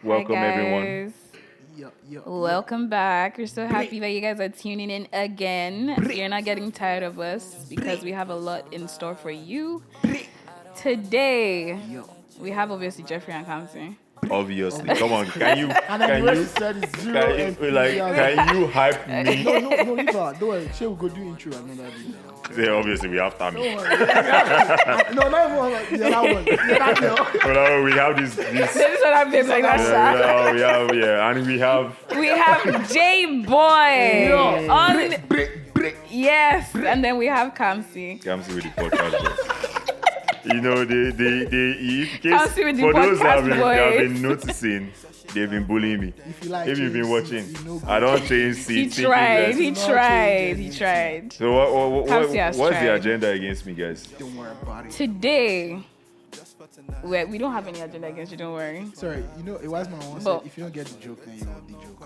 Welcome, Hi everyone. guys. Welcome back. We're so happy that you guys are tuning in again. So you're not getting tired of us because we have a lot in store for you. Today, we have obviously Jeffrey and Kamsi. Obviously, come on. And then the rest is said is zero enthusiasm. Can you hype me? No, leave her. Don't worry. She will go do intro another day now. Yeah, obviously, we have time. Don't worry. No, not even one. The other one. The other girl. But we have this. This is what I've been like that. And we have. We have J Boy on. Yes, and then we have Kamsi. Kamsi with the podcast boys. You know, Kamsi with the for those that have podcast been boys. noticing, they've been bullying me. If you like, If you've been change watching, seats, you know I don't good. change He seats. tried. He Not tried. changing He tried. So Kamsi has what's tried. the agenda against me, guys? Don't worry about it. Today, we don't have any agenda against you. Don't worry. Sorry, you know, a wise man once But- said, if you don't get the joke, then you want the joke.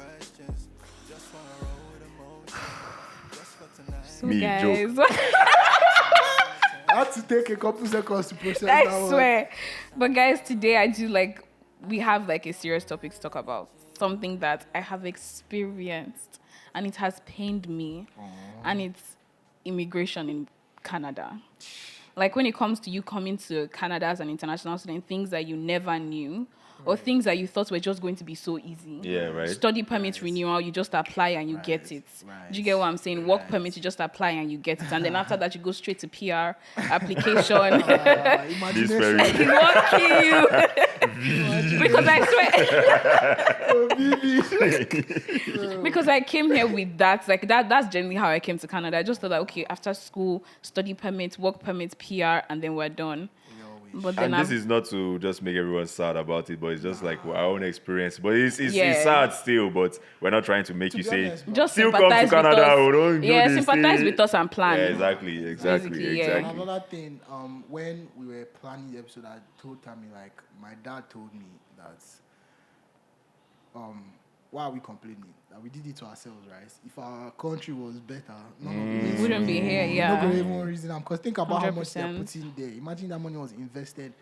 So Me, guys, I had to take a couple seconds to process that I one. swear. But guys, today we have like a serious topic to talk about. Something that I have experienced and it has pained me. And it's immigration in Canada. Like when it comes to you coming to Canada as an international student, things that you never knew or things that you thought were just going to be so easy. Yeah, right. Study permit renewal, you just apply and you get it. Right. Do you get what I'm saying? Work permit, you just apply and you get it. And then after that, you go straight to PR application. This very. It won't kill you. Because I swear. Because I came here with that. Like that's generally how I came to Canada. I just thought that, okay, after school, study permit, work permit, PR, and then we're done. But then And this is not to just make everyone sad about it, but it's just like our own experience. But it's sad still, but we're not trying to make you be say, honest, just still come to sympathize with Canada. us. Oh, don't do Yeah, this sympathize thing. with us and plan. Yeah, exactly. Basically, yeah. And another thing, when we were planning the episode, I told Tammy, like, my dad told me that, why are we complaining? That we did it to ourselves, right? If our country was better, none of this Wouldn't be here, Not yeah. going to even reason them. Because think about how much they're 100%. putting there. Imagine that money was invested.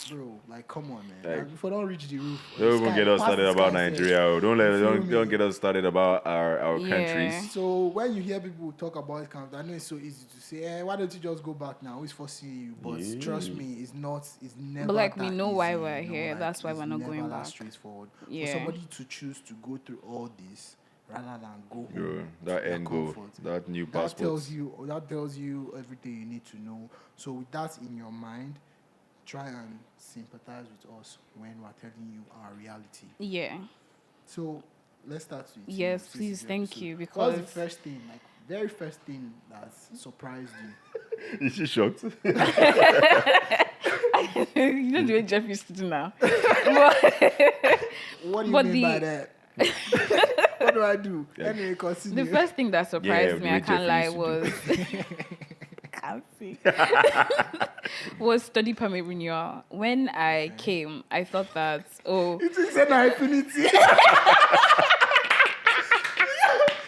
Bro, like, come on, man. Like, Like, if we don't reach the roof, Don't even get us started about Nigeria. Oh. feel me? Don't get us started about our Yeah. countries. So when you hear people talk about it, I know it's so easy to say, why don't you just go back now? Who's forcing you? But trust me, it's never. But, like, that we know why easy, we're you know, here. like, That's why it's we're not never going that back. straightforward. Yeah. For somebody to choose to go through all this rather than go home, Yo, to that their end goal, comfort, that new that passport. tells you everything you need to know. So with that in your mind, try and sympathize with us when we're telling you our reality. Yeah. So let's start with you, Yes, since please, it's your thank episode. you, What's the because- first thing, like very first thing that surprised you? Is she shocked? You know the way Jeffrey's sitting now. But What do you But mean by the- that? What do I do? Anyway, continue. the first thing that surprised Yeah, me, I the way can't lie, Jeffrey used was can't see. was study permit renewal. When I came, I thought that It is an infinity.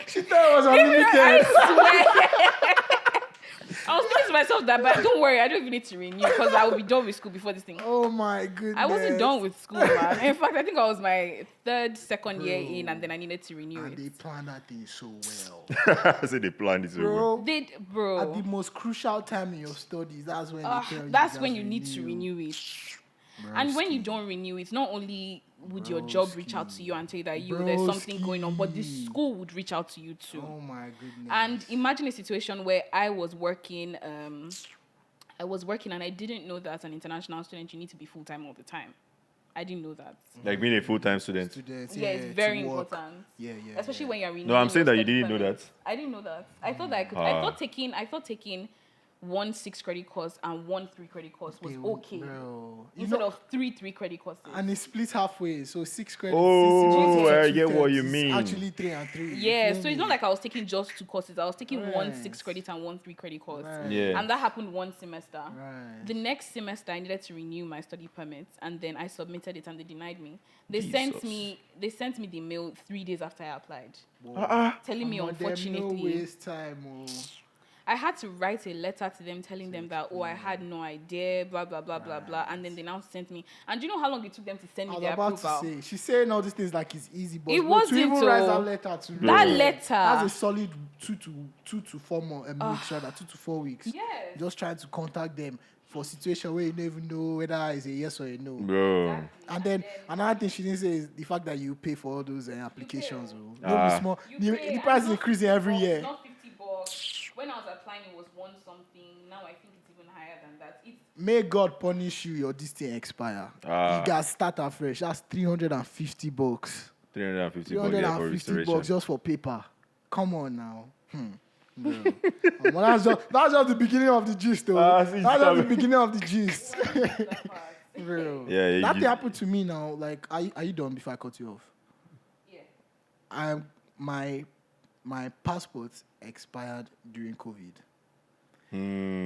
She thought it was unlimited. I was thinking to myself that, but don't worry, I don't even need to renew because I will be done with school before this thing. Oh my goodness. I wasn't done with school, man. In fact, I think I was my second year in, and then I needed to renew And they it. planned that thing so well. I said they planned it so well. Bro, Did bro? at the most crucial time in your studies, that's when they tell you. That's just when you need to renew it. Broski. And when you don't renew it, not only would your job reach out to you and tell you that there's something going on, but the Broski. school would reach out to you too. Oh my goodness. And imagine a situation where I was working and I didn't know that as an international student you need to be full time all the time. I didn't know that. Like being a full-time student. Students, Yeah, it's to very work. important. Yeah. Especially when you're renewing. No, I'm saying your that you study didn't know permit. that. I didn't know that. I thought that I could. I thought taking 1 6-credit course and 1 3-credit course was okay. Bro. You Instead know, of 3 3-credit courses. and it splits halfway, so 6 credits. Oh, six I credits, get what 2 you credits. mean. Actually, 3 and 3. Yeah, so it's not like I was taking just 2 courses. I was taking one Right. 6-credit and 1 3-credit course. Right. Yeah. And that happened one semester. Right. The next semester, I needed to renew my study permit, and then I submitted it, and they denied me. They sent Jesus. me the mail 3 days after I applied, Whoa. telling me Omo, them no unfortunately. waste time. Oh. I had to write a letter to them telling them that, oh, I had no idea, blah, blah, blah, blah, blah. And then they now sent me. And do you know how long it took them to send I me was their about approval? to say, she's saying all these things like it's easy, but It bro, to wasn't, even write that though. letter to That them, letter. that's a solid 2 to 4 months, weeks, rather 2 to 4 weeks. Yes. Just trying to contact them for a situation where you don't even know whether it's a yes or a no. Bro. And then another thing she didn't say is the fact that you pay for all those applications. You Oh. Don't be small. The price is increasing every year. Not $50. When I was applying, it was one something. Now I think it's even higher than that. May God punish you, your this thing expire. You guys start afresh. That's $350. 350 bucks yeah, for restoration. $350 just for paper. Come on now. Bro. Well, that's just the beginning of the gist, though. That's just the beginning of the gist. Bro. Yeah, that thing happened to me now. Like, are you done before I cut you off? Yeah. My passport expired during COVID.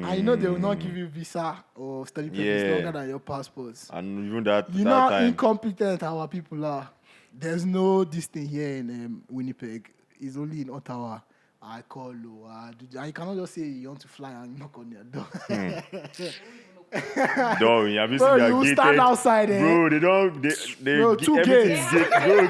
I know they will not give you visa or study permit longer than your passports. And even that, you know how incompetent our people are. There's no this thing here in Winnipeg. It's only in Ottawa. I call you. You cannot just say you want to fly and knock on their door. Don't have you Bro, seen you gated? stand outside, Bro, they don't. They Bro, two everything's gates. Bro,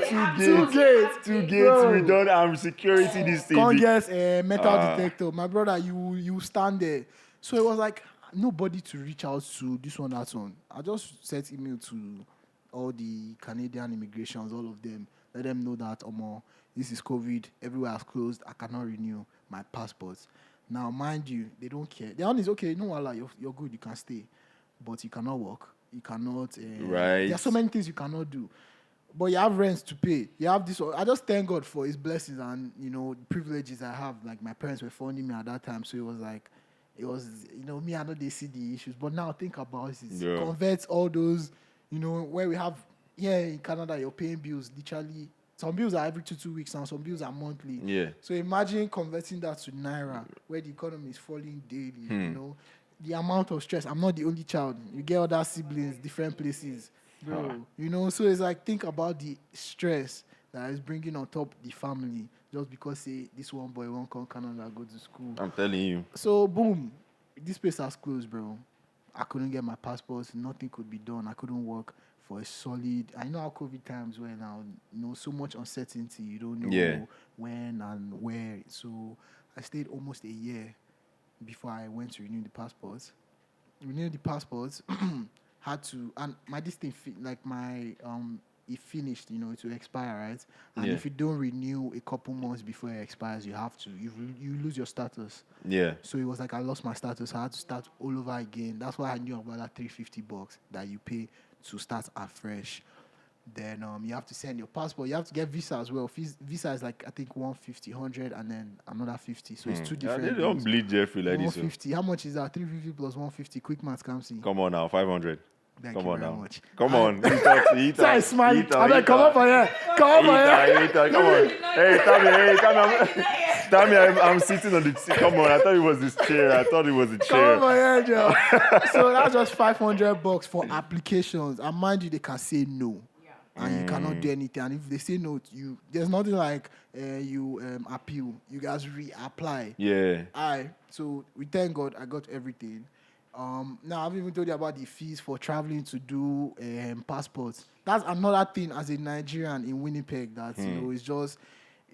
two gates. Bro. We don't security this thing. Can't get a metal detector. My brother, you stand there. So it was like nobody to reach out to this one, that one. I just sent email to all the Canadian immigrations, all of them. Let them know that this is COVID. Everywhere is closed. I cannot renew my passport. Now, mind you, they don't care. The one is okay. No, Allah, you're good. You can stay, but you cannot work. You cannot. Right. There are so many things you cannot do. But you have rents to pay. You have this. I just thank God for His blessings and the privileges I have. Like my parents were funding me at that time, so it was me. I know they see the issues, but now think about it. Yeah. Convert all those, where we have here in Canada, you're paying bills literally. Some bills are every 2 weeks now. Some bills are monthly. Yeah. So imagine converting that to Naira, where the economy is falling daily. The amount of stress. I'm not the only child. You get other siblings, different places, bro. So it's like think about the stress that is bringing on top the family just because say this one boy won't come Canada go to school. I'm telling you. So boom, this place has closed, bro. I couldn't get my passports. Nothing could be done. I couldn't work for a solid. I know how COVID times were now. So much uncertainty. You don't know when and where. So I stayed almost a year before I went to renew the passports. Renew the passports. Had to, and my this thing it finished. It will expire, right? And if you don't renew a couple months before it expires, you have to. You lose your status. Yeah. So it was like I lost my status. I had to start all over again. That's why I knew about that $350 that you pay to start afresh. Then you have to send your passport. You have to get visa as well. Visa is like I think 150, 100, and then another 50. So it's two different. They don't bleed Jeffrey like this. 150. How much is that? 350 plus 150. Quick maths comes in. Come on now, 500. Thank Come you on very now. much. Come on. Eat Sorry, smile. Come up here. Come up here. Come on. Hey, Tammy, I'm sitting on the seat. Come on. I thought it was this chair. Come over here, Joe. So that's just $500 for applications. And mind you, they can say no. And you cannot do anything. And if they say no to you, there's nothing like you appeal. You guys reapply. Yeah. So we thank God I got everything. Now I've even told you about the fees for traveling to do passports. That's another thing as a Nigerian in Winnipeg that is just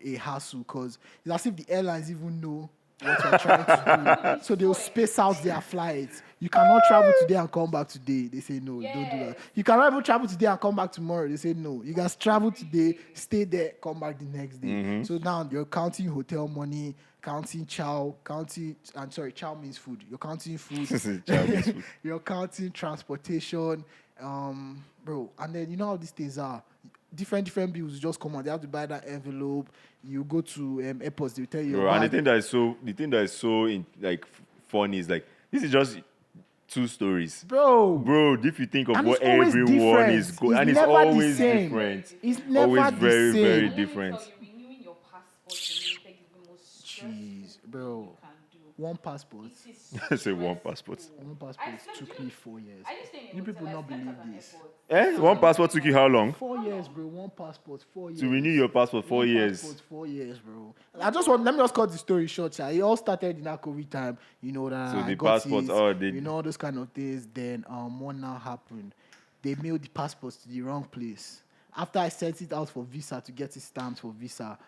a hassle because it's as if the airlines even know what you're trying to do. So they'll space out their flights. You cannot travel today and come back today. They say no, don't do that. You cannot even travel today and come back tomorrow. They say no. You guys travel today, stay there, come back the next day. So now you're counting hotel money, counting chow means food. You're counting food. You're counting transportation, bro. And then you know how these things are. Different bills just come out. They have to buy that envelope. You go to airports. They tell you. Bro, and the thing that is so funny is like this is just 2 stories, bro. If you think of and what everyone is going, and it's never always the same. different. It's never always the very, same. very different. Renewing your passport in Winnipeg is the most stressful Jeez, bro. you can do. one passport. I say one passport. One passport took me 4 years. I just stay in a You people hotel, I not slept believe at an this. airport. One passport took you how long? 4 years, bro. One passport, 4 years. To renew your passport, 4 One years. passport, 4 years, bro. Let me just cut the story short. Sir. It all started in that COVID time. You know that So I the got passport, it, you know all those kind of things. Then what now happened? They mailed the passports to the wrong place. After I sent it out for visa to get it stamped for visa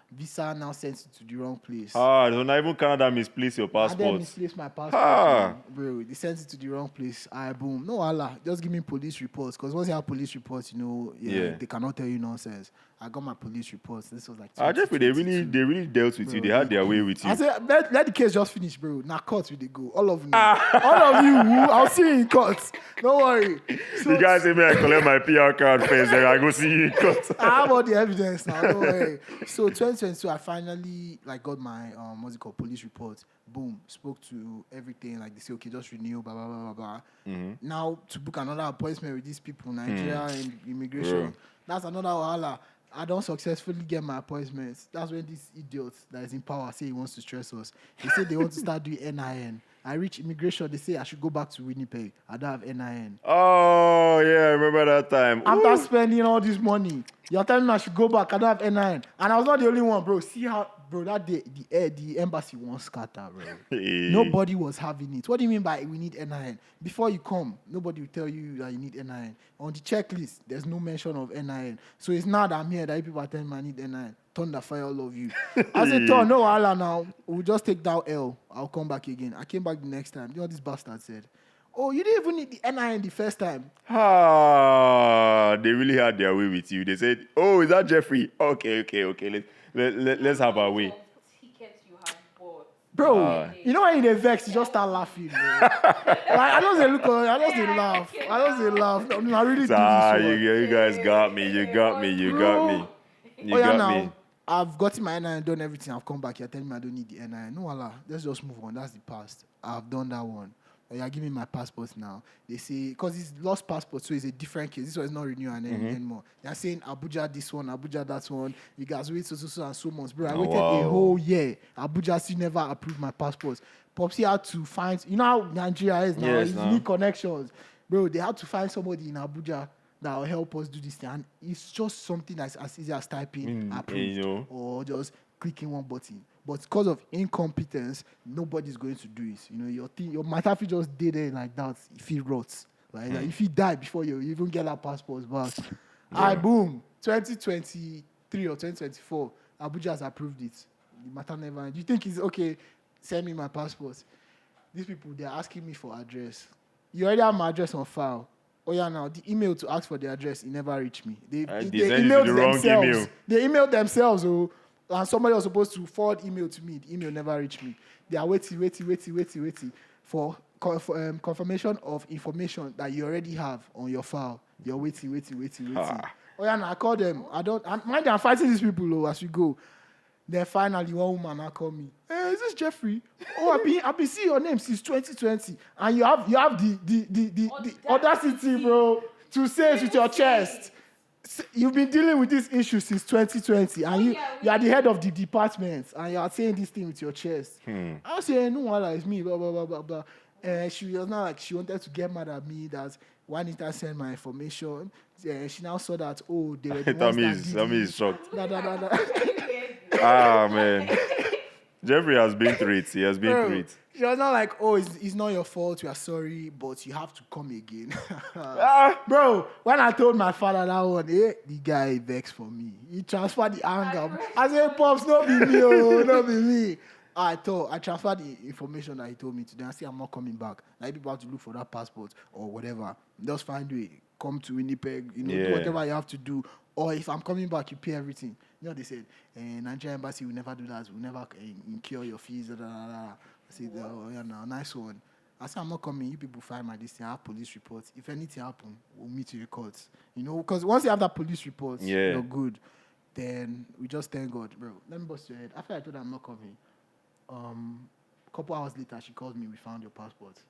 now sent it to the wrong place. So not even Canada misplaced your And then passport. misplaced my passport, bro. They sent it to the wrong place. Boom. No Allah. Just give me police reports. Because once you have police reports, you know, they cannot tell you nonsense. I got my police reports. This was like Jeffrey, they really dealt with you. They had their way with you. I said, let the case just finish, bro. Now court will they go. All of you. All of you, I'll see you in court. Don't worry. So, You guys say me I collect my PR card first, then I go see you in court. I have all the evidence now. Don't worry. So 2022, I finally got my what's it called, police report. Boom. Spoke to everything. Like they say, okay, just renew, blah blah blah blah blah. Now to book another appointment with these people, Nigeria and immigration. That's another wahala. I don't successfully get my appointments. That's when this idiot that is in power say he wants to stress us. They say they want to start doing NIN. I reach immigration. They say I should go back to Winnipeg. I don't have NIN. Oh, yeah, I remember that time. After spending all this money, you're telling me I should go back. I don't have NIN. And I was not the only one, bro. See how, bro, that day, the embassy won't scatter, bro. Hey. Nobody was having it. What do you mean by we need NIN? Before you come, nobody will tell you that you need NIN. On the checklist, there's no mention of NIN. So it's now that I'm here that people are telling me I need NIN. Thunder fire all of you. I said, no, Allah now. We'll just take down L. I'll come back again. I came back the next time. You know what this bastard said? Oh, you didn't even need the NIN the first time. They really had their way with you. They said, oh, is that Jeffrey? Okay. Let's have our way. Tickets you have bought. Bro, you know when you vex, you just start laughing, bro. Like, I just say, look, I just say laugh. I really do this one. You guys got me. You got me. You got me. I've gotten my NIN, done everything. I've come back here telling me I don't need the NIN. No, Allah, let's just move on. That's the past. I've done that one. You're giving me my passport now. They say, because it's lost passport, so it's a different case. This one is not renewed anymore. They're saying Abuja this one, Abuja that one. You guys wait so and so months. Bro, I waited a whole year. Abuja still never approved my passport. Popsy had to find, you know how Nigeria is now. Yes, You need connections. Bro, they had to find somebody in Abuja that will help us do this thing. And it's just something that's as easy as typing approved or just clicking one button. But because of incompetence, nobody's going to do it. You know, your Matafi just did it like that. If he rots, like if he died before you even get that passport back. Boom, 2023 or 2024, Abuja has approved it. The matter never. Do you think it's okay? Send me my passport. These people, they're asking me for address. You already have my address on file. Oh yeah, now the email to ask for the address, it never reached me. They emailed themselves. Email. They emailed themselves. And somebody was supposed to forward email to me. The email never reached me. They are waiting for confirmation of information that you already have on your file. You're waiting. Oh yeah, now I call them. I'm fighting these people as we go. Then finally, one woman now call me. Hey, is this Jeffrey? Oh, I've been seeing your name since 2020, and you have the audacity, bro, to say it with your chest. You've been dealing with this issue since 2020, and you are the head of the department, and you are saying this thing with your chest. I was saying, no, it's me, blah, blah, blah, blah, blah. And she was not like, she wanted to get mad at me that why didn't I send my information? She now saw that, they were the ones that is shocked. Da. Man. Jeffrey has been through it. He has been through it. She was not like, it's not your fault, we are sorry, but you have to come again. Bro, when I told my father that one, the guy vexed for me. He transferred the anger. I said, Pops, not be me, not be me. I transferred the information that he told me today. I said, I'm not coming back. Like, people have to look for that passport or whatever. Just find a way. Come to Winnipeg, do whatever you have to do. Or if I'm coming back, you pay everything. You know, they said, Nigerian embassy will never do that. We'll never incur your fees. I said, nice one. I said, I'm not coming. You people find my this thing. I have police reports. If anything happens, we'll meet you in court. You know, because once you have that police report, you're good. Then we just thank God, bro. Let me bust your head. After I told her I'm not coming, a couple hours later, she called me. We found your passport.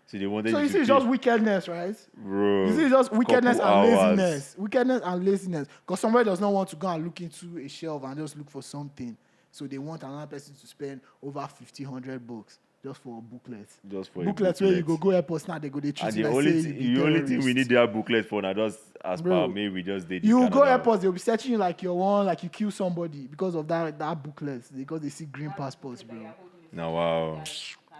So you see, it's just wickedness, right? Bro. You see, it's just wickedness and laziness. Wickedness and laziness. Because somebody does not want to go and look into a shelf and just look for something. So they want another person to spend over $1,500 just for a booklet. Just for a Booklets where you booklet. go airports now, they go, they treat And you the like only say you be the only thing we terrorist. need their booklet for now, just as Bro, per me, we just did. the You go Canada. airports, they'll be searching you like you're one, like you kill somebody because of that booklet, because they see green passports, bro. Now, wow.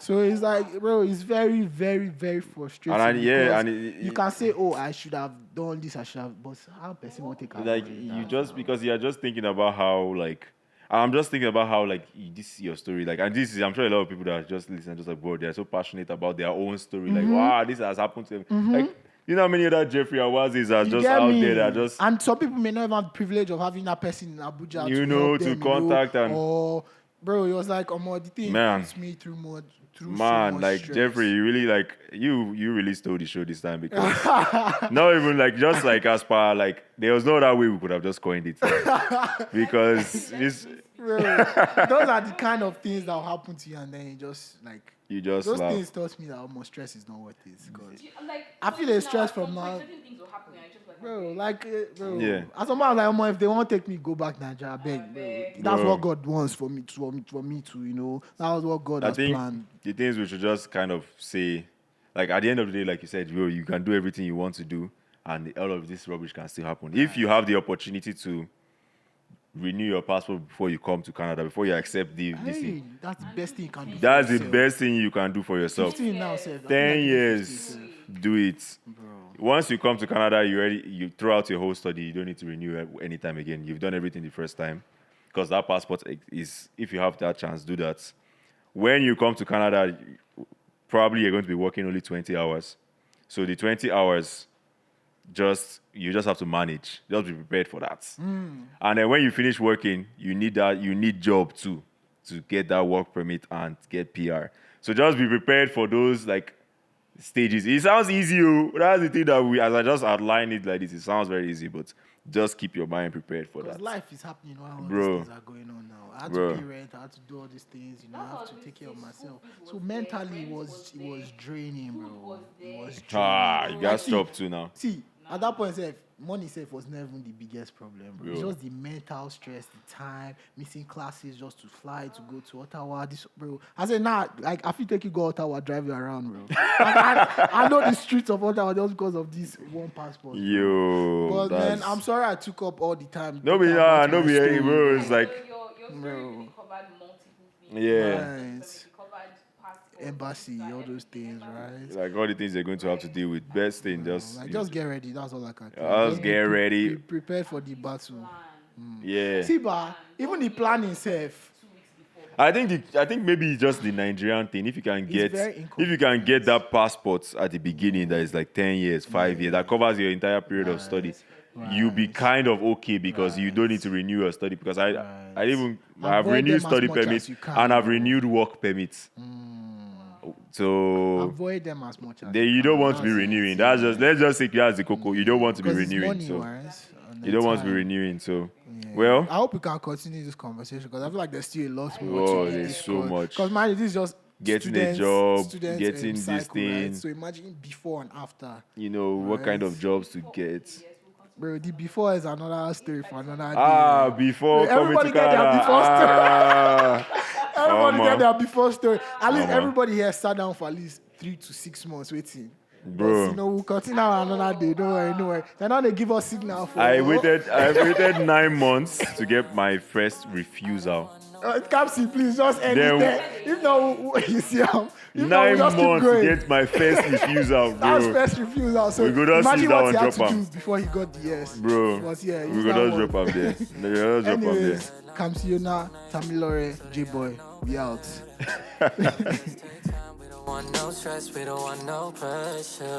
So it's like, bro, it's very, very, very frustrating. And because you can say, oh, I should have done this, I should have, but how person won't take like you just because you're just thinking about how like I'm just thinking about how like this is your story, like, and this is, I'm sure a lot of people that are just listening just like, bro, they're so passionate about their own story, like, wow, this has happened to them. Like, you know how many other Jeffrey Awazis are You just get out me? there that are just, And some people may not even have the privilege of having that person in Abuja You to know, help to them, contact and- or bro, it was like, the thing Man. puts me through so man, much like stress. Jeffrey, you really like you really stole the show this time, because not even like just like as per like there was no other way we could have just coined it, because it's Bro, those are the kind of things that will happen to you, and then you just like you just those laugh. things taught me that almost stress is not worth it. Because Like, I feel the stress from now. certain things will happen, and I just like, Bro, like, bro. Yeah. As a man, like, if they won't take me, go back Nigeria, I beg, bro. That's Bro. what God wants for me to, that was what God I has think planned. the things we should just kind of say, like at the end of the day, like you said, bro, you can do everything you want to do, and all of this rubbish can still happen. If you have the opportunity to renew your passport before you come to Canada, before you accept this Hey, thing, that's the best thing you can do. that's for the yourself. best thing you can do for yourself. 15 now, sir. I feel 10 like you do 50 years, sef. do it. Bro. Once you come to Canada, you throw out your whole study. You don't need to renew it anytime again. You've done everything the first time, because that passport is, if you have that chance, do that. When you come to Canada, probably you're going to be working only 20 hours. So the 20 hours, you just have to manage. Just be prepared for that. And then when you finish working, you need job too, to get that work permit and get PR. So just be prepared for those like stages. It sounds easy, that's the thing that as I just outline it like this, it sounds very easy, but just keep your mind prepared for Because that. life is happening while all Bro. these things are going on now. I had Bro. to pay rent, I had to do all these things, I have to take care of myself. So mentally, it was draining, bro. It was draining. You got see, job too now. See, at that point, money was never even the biggest problem, bro. It's Bro. just the mental stress, the time, missing classes just to fly to go to Ottawa. This, bro. I said, nah, like I feel take you go Ottawa, drive you around, bro. I know the streets of Ottawa just because of this one passport. Yo, But man, that's- I'm sorry I took up all the time. no be talking about my bro. story. It's like, your story really covered multiple things. yeah, Right. It covered passport, Embassy, visa, all those everything, things, embassy. right? like all the things they're going to have to deal with. Best thing, Just get ready. That's all I can tell you. Just get ready. Be prepared for the battle. yeah. See, but even the plan itself, I think maybe just the Nigerian thing. If you can get very that passport at the beginning that is like 10 years, 5 years, that covers your entire period of study, you'll be kind of okay, because you don't need to renew your study. Because I've Avoid renewed them as study much as permits you can, and I've bro. renewed work permits. So avoid them as much as you don't want to be That's it. renewing. That's just, let's just say that's the cocoa. You don't want to be Because it's renewing. money, So wise, and you then don't want to be time. renewing. So Yeah. well. I hope we can continue this conversation because I feel like there's still a lot more. Oh, to be there's so discussed. much. Because man, this is just Getting a job, students, getting this cycle, thing. Right? So imagine before and after. What kind of jobs to get. Bro, the before is another story for another day. Before coming Everybody to get their Canada. before Everybody man. get their before story. At least man. everybody here sat down for at least 3 to 6 months waiting. Bro. But, we'll continue another day. Don't worry. They're not they give us signal for. I waited 9 months to get my first refusal. Capsy, please just end Then- it there. If not, you see, if not, we'll 9 just keep months to going. get my first refusal, That's bro. first refusal. So We go just imagine sit down what he and had to drop do am. before he got the yes. Bro, But yeah, we use go that just one. drop up there. We go just drop up there. Anyways, Kamsiona, Tamilore, J-Boy, we out. We don't want no stress, we don't want no pressure.